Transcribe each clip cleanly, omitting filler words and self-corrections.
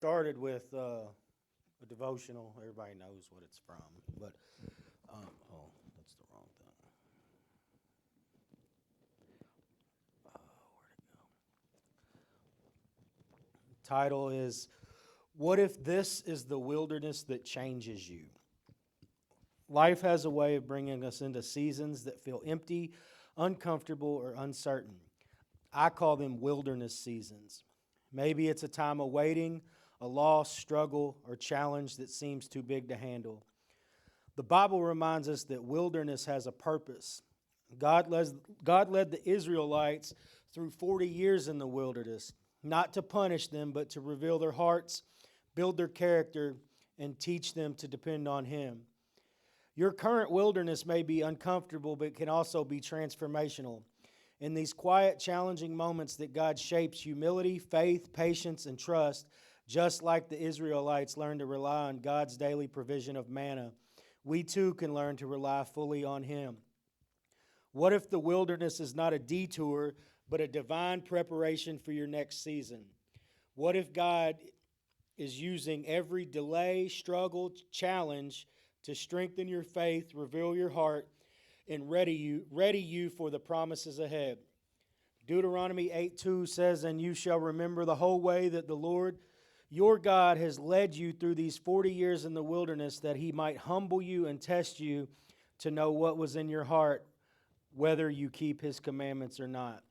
Started with a devotional. Everybody knows what it's from, but oh, that's the wrong thing. Where'd it go? Title is "What if this is the wilderness that changes you?" Life has a way of bringing us into seasons that feel empty, uncomfortable, or uncertain. I call them wilderness seasons. Maybe it's a time of waiting, a loss, struggle, or challenge that seems too big to handle. The Bible reminds us that wilderness has a purpose. God led the Israelites through 40 years in the wilderness, not to punish them, but to reveal their hearts, build their character, and teach them to depend on Him. Your current wilderness may be uncomfortable, but can also be transformational. In these quiet, challenging moments that God shapes humility, faith, patience, and trust, just like the Israelites learned to rely on God's daily provision of manna, we too can learn to rely fully on Him. What if the wilderness is not a detour, but a divine preparation for your next season? What if God is using every delay, struggle, challenge to strengthen your faith, reveal your heart, and ready you for the promises ahead? Deuteronomy 8:2 says, "And you shall remember the whole way that the Lord your God has led you through these 40 years in the wilderness, that He might humble you and test you to know what was in your heart, whether you keep His commandments or not."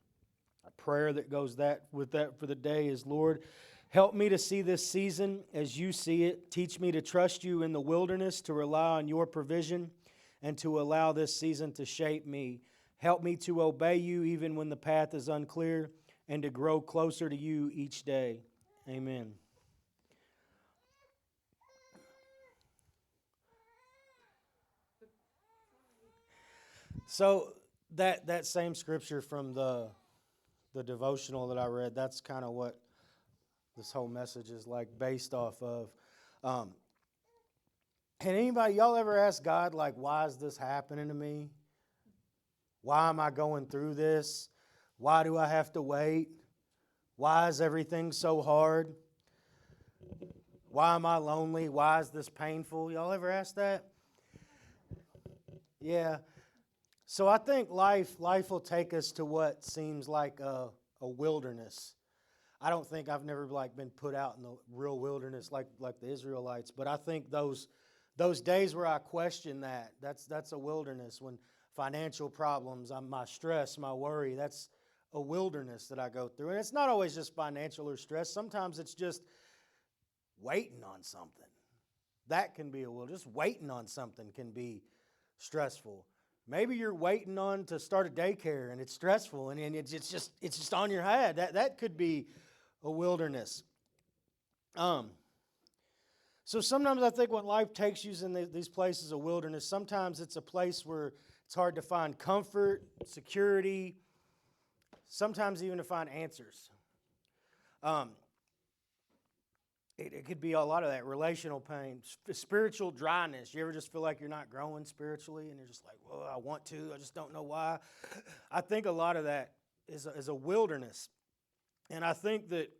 A prayer that goes with that for the day is, "Lord, help me to see this season as you see it. Teach me to trust you in the wilderness, to rely on your provision, and to allow this season to shape me. Help me to obey you even when the path is unclear, and to grow closer to you each day." Amen. So that same scripture from the devotional that I read, that's kind of what this whole message is like based off of. Um, Can anybody, y'all ever ask God, like, why is this happening to me? Why am I going through this? Why do I have to wait? Why is everything so hard? Why am I lonely? Why is this painful? Y'all ever ask that? Yeah. So I think life will take us to what seems like a wilderness. I don't think I've never like been put out in the real wilderness like the Israelites, but I think those days where I question that's a wilderness. When financial problems, my stress, my worry, that's a wilderness that I go through. And it's not always just financial or stress. Sometimes it's just waiting on something. That can be a wilderness. Just waiting on something can be stressful. Maybe you're waiting on to start a daycare and it's stressful and it's just on your head. That could be a wilderness. Um, so sometimes I think when life takes you in these places of wilderness, sometimes it's a place where it's hard to find comfort, security, sometimes even to find answers. Um, it could be a lot of that relational pain, spiritual dryness. You ever just feel like you're not growing spiritually and you're just like, well, I want to, I just don't know why. I think a lot of that is a wilderness. And I think that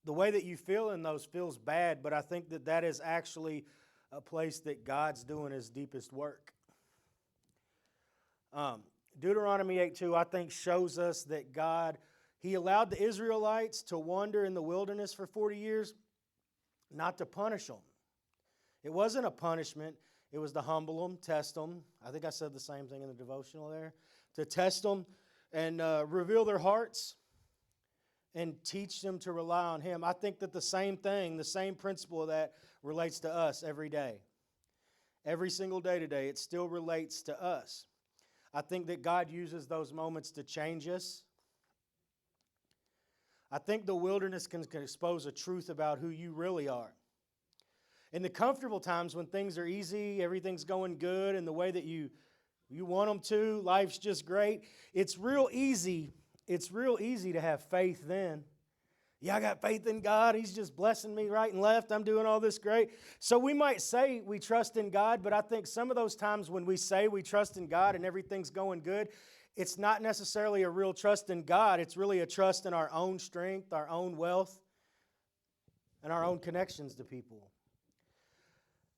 the way that you feel in those feels bad, but I think that is actually a place that God's doing His deepest work. Um, Deuteronomy 8:2, I think, shows us that God, He allowed the Israelites to wander in the wilderness for 40 years, not to punish them. It wasn't a punishment. It was to humble them, test them. I think I said the same thing in the devotional there. To test them and reveal their hearts and teach them to rely on Him. I think that the same thing, the same principle of that relates to us every day. Every single day today, it still relates to us. I think that God uses those moments to change us. I think the wilderness can expose a truth about who you really are. In the comfortable times when things are easy, everything's going good, and the way that you want them to, life's just great, it's real easy to have faith then. Yeah, I got faith in God. He's just blessing me right and left. I'm doing all this great. So we might say we trust in God, but I think some of those times when we say we trust in God and everything's going good, it's not necessarily a real trust in God. It's really a trust in our own strength, our own wealth. and our own connections to people.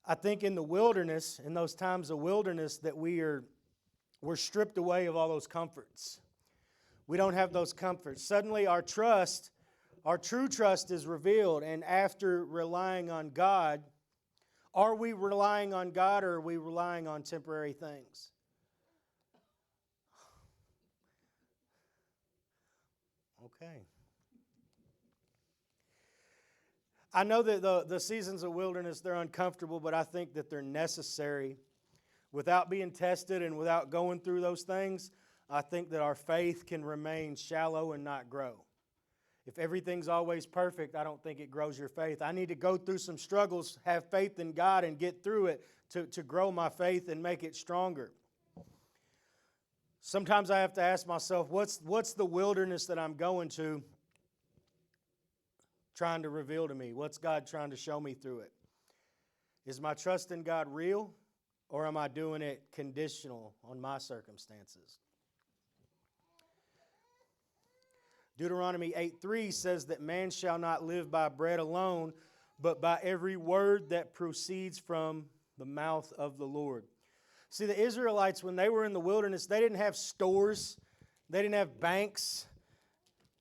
I think in the wilderness, in those times of wilderness, that we're stripped away of all those comforts. We don't have those comforts. Suddenly our true trust is revealed, and after relying on God, are we relying on God or are we relying on temporary things? Okay. I know that the seasons of wilderness, they're uncomfortable, but I think that they're necessary. Without being tested and without going through those things, I think that our faith can remain shallow and not grow. If everything's always perfect, I don't think it grows your faith. I need to go through some struggles, have faith in God, and get through it to grow my faith and make it stronger. Sometimes I have to ask myself, what's the wilderness that I'm going to trying to reveal to me? What's God trying to show me through it? Is my trust in God real, or am I doing it conditional on my circumstances? Deuteronomy 8:3 says that man shall not live by bread alone, but by every word that proceeds from the mouth of the Lord. See, the Israelites, when they were in the wilderness, they didn't have stores. They didn't have banks.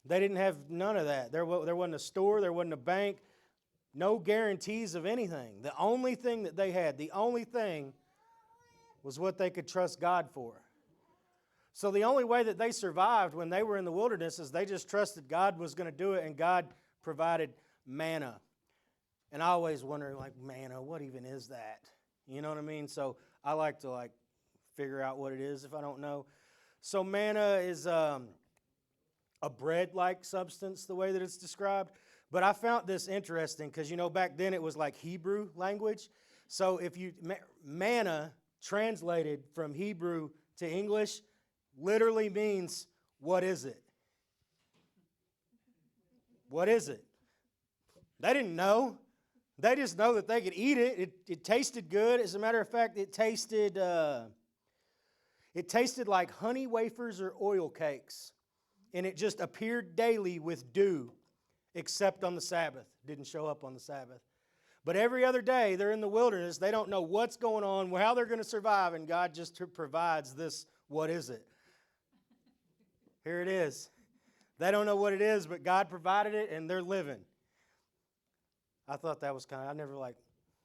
They didn't have none of that. There wasn't a store. There wasn't a bank. No guarantees of anything. The only thing that they had, the only thing was what they could trust God for. So the only way that they survived when they were in the wilderness is they just trusted God was going to do it, and God provided manna. And I always wonder, like, manna, what even is that? You know what I mean? So I like to figure out what it is if I don't know. So manna is a bread-like substance, the way that it's described. But I found this interesting because, back then it was like Hebrew language. So if manna translated from Hebrew to English literally means, what is it? What is it? They didn't know. They just know that they could eat it. It tasted good. As a matter of fact, it tasted like honey wafers or oil cakes. And it just appeared daily with dew, except on the Sabbath. Didn't show up on the Sabbath. But every other day, they're in the wilderness. They don't know what's going on, how they're going to survive, and God just provides this, what is it? Here it is. They don't know what it is, but God provided it, and they're living. I thought that was I never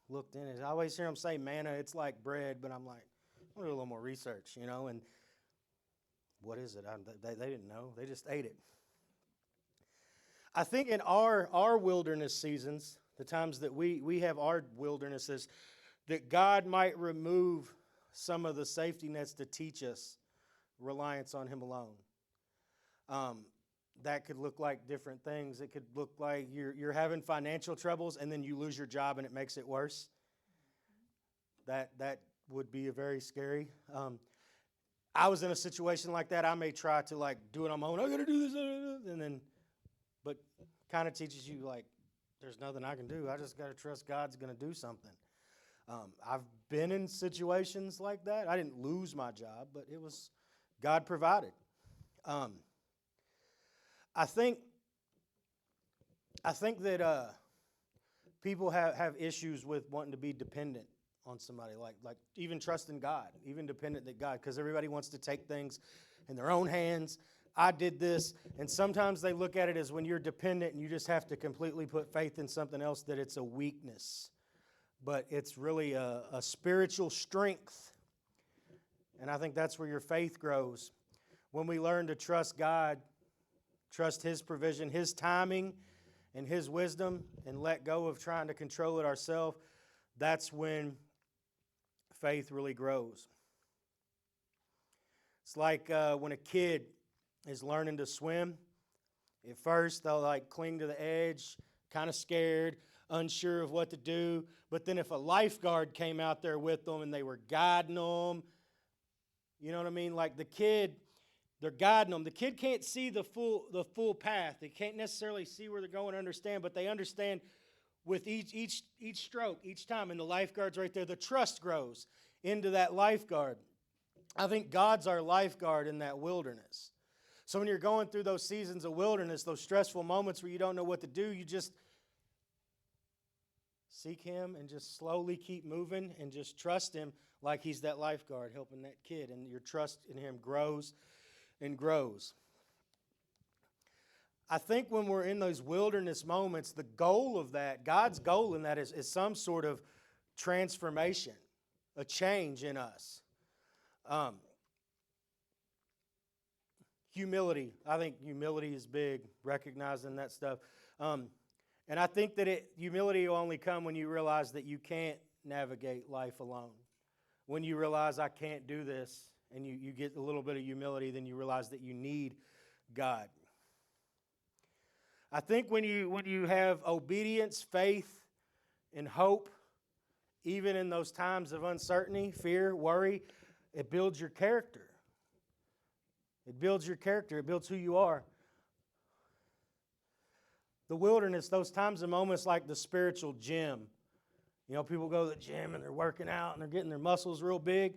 looked in it. I always hear them say manna, it's like bread, but I'm like, I'm going to do a little more research, and what is it? They didn't know. They just ate it. I think in our wilderness seasons, the times that we have our wildernesses, that God might remove some of the safety nets to teach us reliance on Him alone. That could look like different things. It could look like you're having financial troubles and then you lose your job and it makes it worse. That would be very scary. I was in a situation like that. I may try to do it on my own. I got to do this, but kind of teaches you there's nothing I can do. I just got to trust God's going to do something. I've been in situations like that. I didn't lose my job, but it was God provided. I think that people have issues with wanting to be dependent on somebody, like even trusting God, even dependent that God, because everybody wants to take things in their own hands. I did this, and sometimes they look at it as when you're dependent and you just have to completely put faith in something else, that it's a weakness. But it's really a spiritual strength, and I think that's where your faith grows. When we learn to trust God, trust His provision, His timing, and His wisdom, and let go of trying to control it ourselves, that's when faith really grows. It's like when a kid is learning to swim. At first, they'll cling to the edge, kind of scared, unsure of what to do. But then if a lifeguard came out there with them and they were guiding them, you know what I mean? Like the kid, they're guiding them. The kid can't see the full path. They can't necessarily see where they're going to understand, but they understand with each stroke, each time. And the lifeguard's right there. The trust grows into that lifeguard. I think God's our lifeguard in that wilderness. So when you're going through those seasons of wilderness, those stressful moments where you don't know what to do, you just Seek Him and just slowly keep moving and just trust Him like He's that lifeguard helping that kid. And your trust in Him grows and grows. I think when we're in those wilderness moments, the goal of that, God's goal in that is some sort of transformation, a change in us. Humility. I think humility is big, recognizing that stuff. And I think that humility will only come when you realize that you can't navigate life alone. When you realize I can't do this, and you get a little bit of humility, then you realize that you need God. I think when you have obedience, faith, and hope, even in those times of uncertainty, fear, worry, it builds your character. It builds your character. It builds who you are. The wilderness, those times and moments like the spiritual gym. You know, people go to the gym and they're working out and they're getting their muscles real big.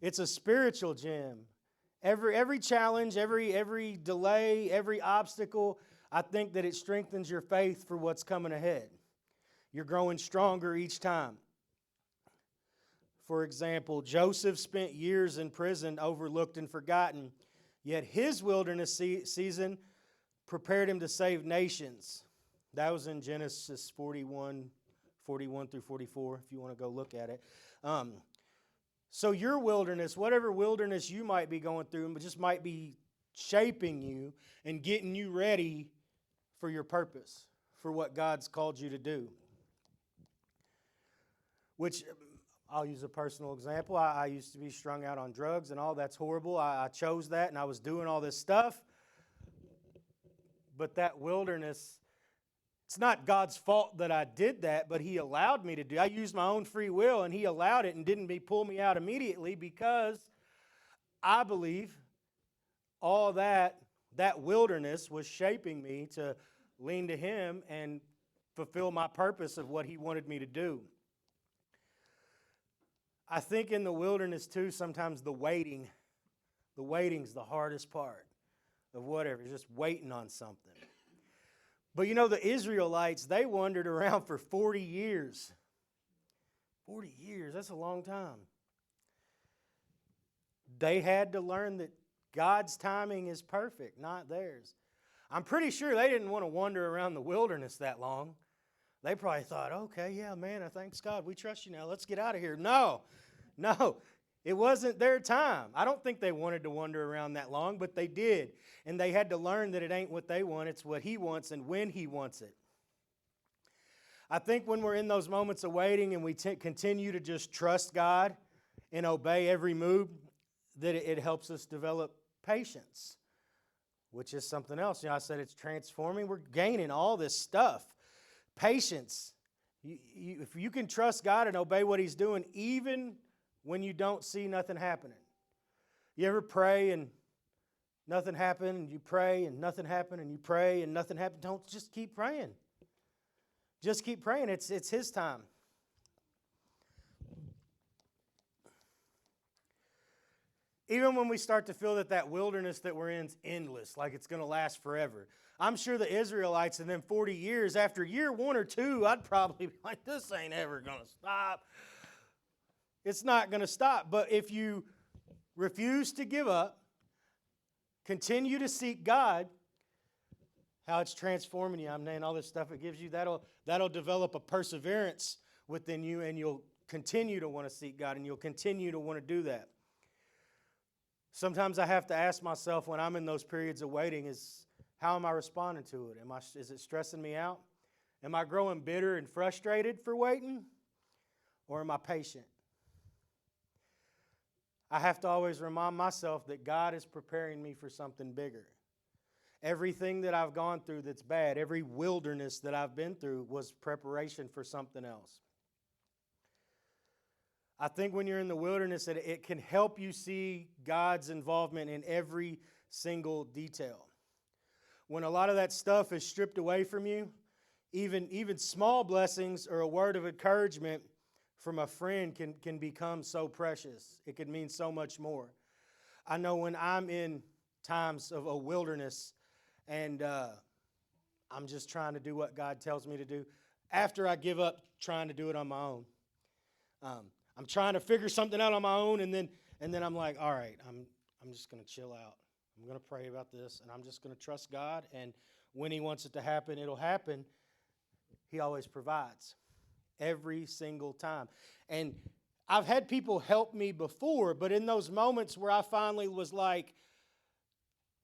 It's a spiritual gym. Every challenge, every delay, every obstacle, I think that it strengthens your faith for what's coming ahead. You're growing stronger each time. For example, Joseph spent years in prison, overlooked and forgotten, yet his wilderness season prepared him to save nations. That was in Genesis 41 through 44, if you want to go look at it. So your wilderness, whatever wilderness you might be going through, just might be shaping you and getting you ready for your purpose, for what God's called you to do. Which, I'll use a personal example. I used to be strung out on drugs and all. That's horrible. I chose that, and I was doing all this stuff. But that wilderness, it's not God's fault that I did that, but He allowed me to do it. I used my own free will, and He allowed it and didn't pull me out immediately, because I believe all that wilderness was shaping me to lean to Him and fulfill my purpose of what He wanted me to do. I think in the wilderness too, sometimes the waiting's the hardest part of whatever, just waiting on something. But you know, the Israelites, they wandered around for 40 years. 40 years, that's a long time. They had to learn that God's timing is perfect, not theirs. I'm pretty sure they didn't want to wander around the wilderness that long. They probably thought, okay, yeah, man, thanks God, we trust you now, let's get out of here. No, it wasn't their time. I don't think they wanted to wander around that long, but they did. And they had to learn that it ain't what they want, it's what He wants and when He wants it. I think when we're in those moments of waiting and we continue to just trust God and obey every move, that it helps us develop patience, which is something else. You know, I said it's transforming. We're gaining all this stuff. Patience. If you can trust God and obey what He's doing, even when you don't see nothing happening. You ever pray and nothing happened, and you pray and nothing happened, and you pray and nothing happened? Don't, just keep praying. Just keep praying. It's His time. Even when we start to feel that wilderness that we're in is endless, like it's going to last forever. I'm sure the Israelites in them 40 years, after year 1 or 2, I'd probably be like, this ain't ever going to stop. It's not going to stop. But if you refuse to give up, continue to seek God, how it's transforming you, I'm saying all this stuff it gives you, that'll develop a perseverance within you, and you'll continue to want to seek God, and you'll continue to want to do that. Sometimes I have to ask myself when I'm in those periods of waiting, how am I responding to it? Is it stressing me out? Am I growing bitter and frustrated for waiting? Or am I patient? I have to always remind myself that God is preparing me for something bigger. Everything that I've gone through that's bad, every wilderness that I've been through was preparation for something else. I think when you're in the wilderness, it can help you see God's involvement in every single detail. When a lot of that stuff is stripped away from you, even small blessings or a word of encouragement from a friend can become so precious. It can mean so much more. I know when I'm in times of a wilderness and I'm just trying to do what God tells me to do, after I give up trying to do it on my own. I'm trying to figure something out on my own, and then I'm like, all right, I'm just going to chill out. I'm going to pray about this, and I'm just going to trust God. And when He wants it to happen, it'll happen. He always provides every single time. And I've had people help me before, but in those moments where I finally was like,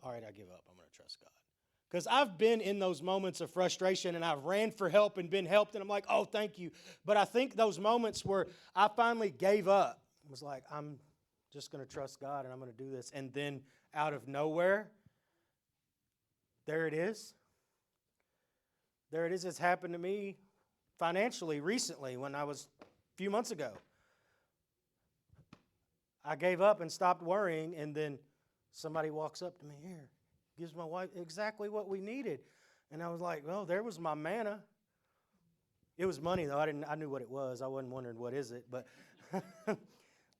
all right, I give up. I'm going to trust God. Because I've been in those moments of frustration and I've ran for help and been helped and I'm like, oh, thank you. But I think those moments where I finally gave up, I was like, I'm just going to trust God and I'm going to do this. And then out of nowhere, there it is. There it is. It's happened to me financially recently when I was a few months ago. I gave up and stopped worrying, and then somebody walks up to me, here, gives my wife exactly what we needed. And I was like, well, there was my manna. It was money, though. I knew what it was. I wasn't wondering what is it, but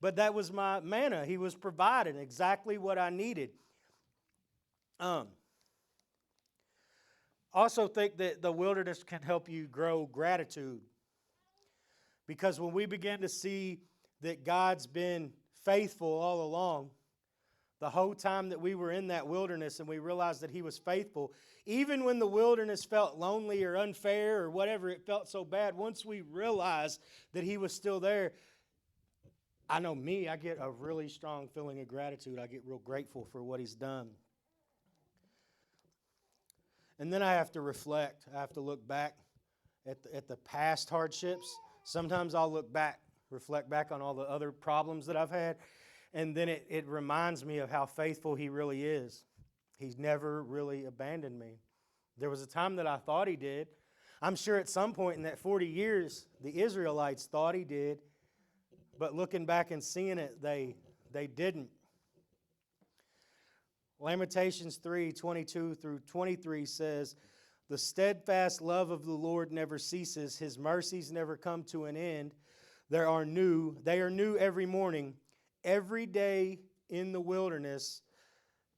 but that was my manna. He was providing exactly what I needed. Also think that the wilderness can help you grow gratitude. Because when we begin to see that God's been faithful all along, the whole time that we were in that wilderness, and we realized that He was faithful, even when the wilderness felt lonely or unfair or whatever, it felt so bad, once we realized that He was still there, I know me, I get a really strong feeling of gratitude. I get real grateful for what He's done. And then I have to reflect. I have to look back at the past hardships. Sometimes I'll look back, reflect back on all the other problems that I've had, and then it reminds me of how faithful He really is. He's never really abandoned me. There was a time that I thought He did. I'm sure at some point in that 40 years, the Israelites thought He did, but looking back and seeing it, they didn't. Lamentations 3:22 through 23 says, the steadfast love of the Lord never ceases. His mercies never come to an end. They are new every morning. Every day in the wilderness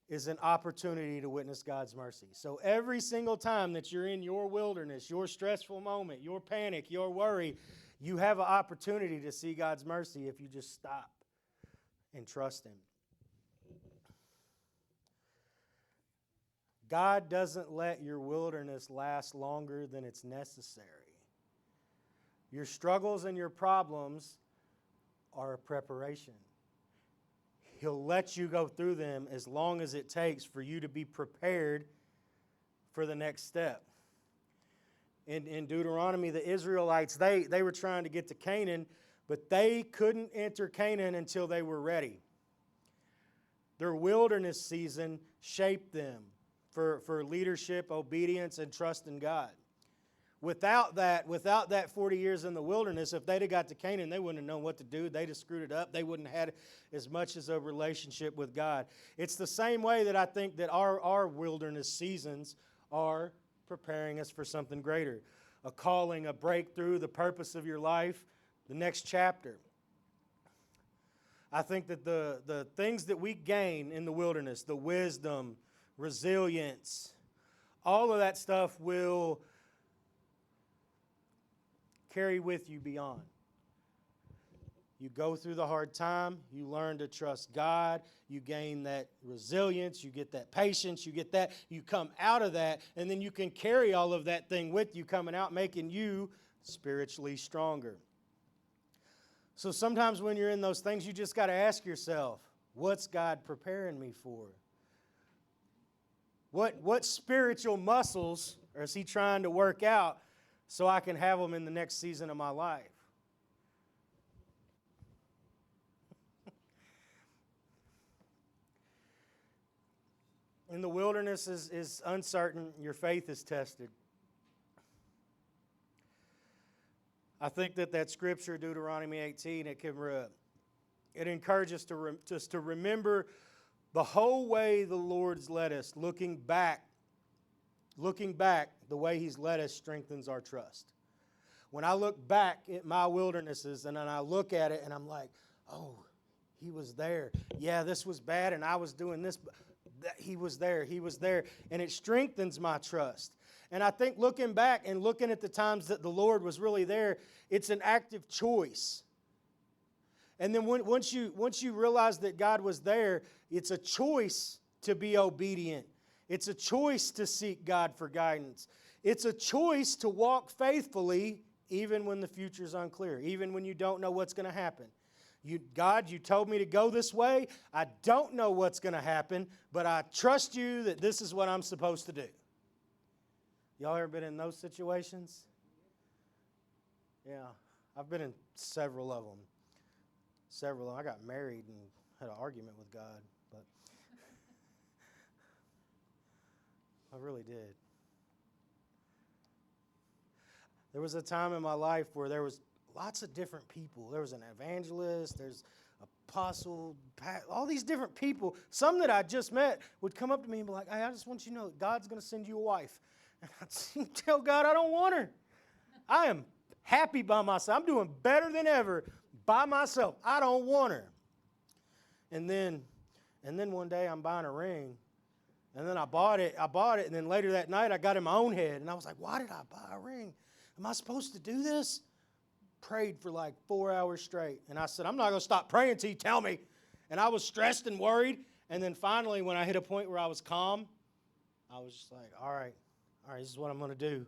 is an opportunity to witness God's mercy. So every single time that you're in your wilderness, your stressful moment, your panic, your worry, you have an opportunity to see God's mercy if you just stop and trust Him. God doesn't let your wilderness last longer than it's necessary. Your struggles and your problems are a preparation. He'll let you go through them as long as it takes for you to be prepared for the next step. In Deuteronomy, the Israelites, they were trying to get to Canaan, but they couldn't enter Canaan until they were ready. Their wilderness season shaped them for leadership, obedience, and trust in God. Without that 40 years in the wilderness, if they'd have got to Canaan, they wouldn't have known what to do. They'd have screwed it up. They wouldn't have had as much as a relationship with God. It's the same way that I think that our wilderness seasons are preparing us for something greater. A calling, a breakthrough, the purpose of your life, the next chapter. I think that the things that we gain in the wilderness, the wisdom, resilience, all of that stuff will carry with you beyond. You go through the hard time, you learn to trust God, you gain that resilience, you get that patience, you get that, you come out of that, and then you can carry all of that thing with you coming out, making you spiritually stronger. So sometimes when you're in those things, you just got to ask yourself, what's God preparing me for? What spiritual muscles is He trying to work out so I can have them in the next season of my life? In the wilderness is uncertain, your faith is tested. I think that scripture, Deuteronomy 18, it encourages us to remember the whole way the Lord's led us, looking back, the way He's led us strengthens our trust. When I look back at my wildernesses and then I look at it and I'm like, oh, He was there. Yeah, this was bad and I was doing this, but He was there. And it strengthens my trust. And I think looking back and looking at the times that the Lord was really there, it's an active choice. And then once you realize that God was there, it's a choice to be obedient. It's a choice to seek God for guidance. It's a choice to walk faithfully even when the future is unclear, even when you don't know what's going to happen. God, you told me to go this way. I don't know what's going to happen, but I trust you that this is what I'm supposed to do. Y'all ever been in those situations? Yeah, I've been in several of them. I got married and had an argument with God, but I really did. There was a time in my life where there was lots of different people. There was an evangelist, there's apostle, all these different people. Some that I just met would come up to me and be like, hey, I just want you to know that God's going to send you a wife. And I'd tell God I don't want her. I am happy by myself. I'm doing better than ever by myself. I don't want her. And then one day I'm buying a ring. And then I bought it. And then later that night I got in my own head. And I was like, why did I buy a ring? Am I supposed to do this? Prayed for like 4 hours straight. And I said, I'm not going to stop praying until you tell me. And I was stressed and worried. And then finally, when I hit a point where I was calm, I was just like, all right, this is what I'm going to do.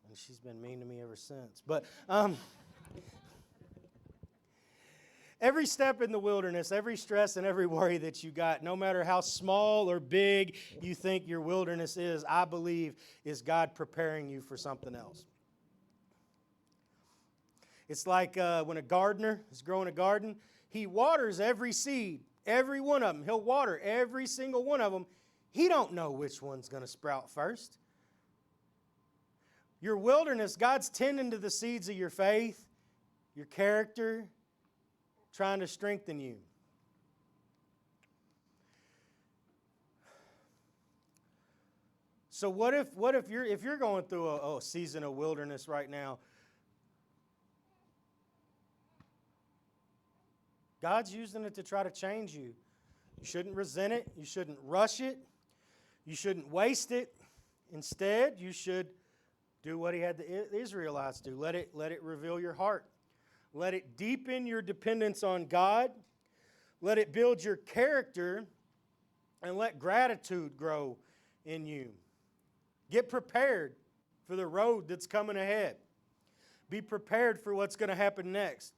And she's been mean to me ever since. But every step in the wilderness, every stress and every worry that you got, no matter how small or big you think your wilderness is, I believe is God preparing you for something else. It's like when a gardener is growing a garden, he waters every seed, every one of them. He'll water every single one of them. He don't know which one's going to sprout first. Your wilderness, God's tending to the seeds of your faith, your character, trying to strengthen you. So what if you're going through a season of wilderness right now? God's using it to try to change you. You shouldn't resent it. You shouldn't rush it. You shouldn't waste it. Instead, you should do what he had the Israelites do. Let it reveal your heart. Let it deepen your dependence on God. Let it build your character, and let gratitude grow in you. Get prepared for the road that's coming ahead. Be prepared for what's going to happen next.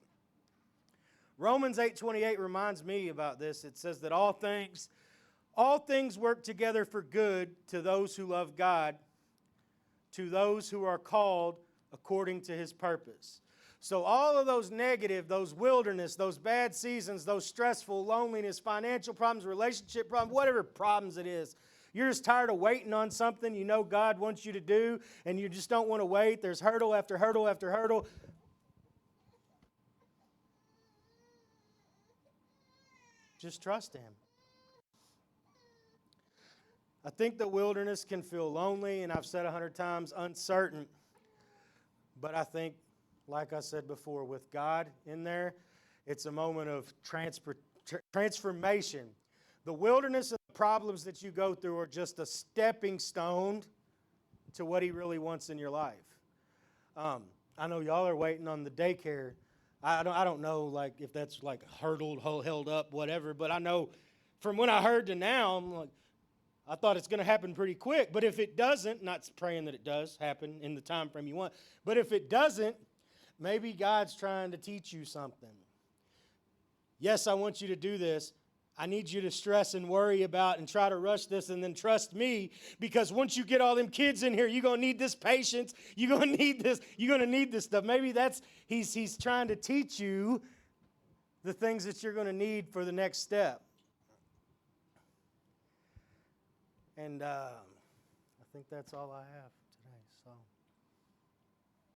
Romans 8:28 reminds me about this. It says that all things work together for good to those who love God, to those who are called according to his purpose. So all of those negative, those wilderness, those bad seasons, those stressful, loneliness, financial problems, relationship problems, whatever problems it is, you're just tired of waiting on something you know God wants you to do, and you just don't want to wait. There's hurdle after hurdle after hurdle. Just trust him. I think the wilderness can feel lonely, and I've said 100 times, uncertain. But I think, like I said before, with God in there, it's a moment of transformation. The wilderness and the problems that you go through are just a stepping stone to what he really wants in your life. I know y'all are waiting on the daycare. I don't know like if that's like held up, whatever. But I know from when I heard to now, I'm like, I thought it's going to happen pretty quick. But if it doesn't, not praying that it does happen in the time frame you want, but if it doesn't, maybe God's trying to teach you something. Yes, I want you to do this. I need you to stress and worry about and try to rush this and then trust me, because once you get all them kids in here, you're going to need this patience. You're going to need this. You're going to need this stuff. Maybe that's, he's trying to teach you the things that you're going to need for the next step. And I think that's all I have today. So.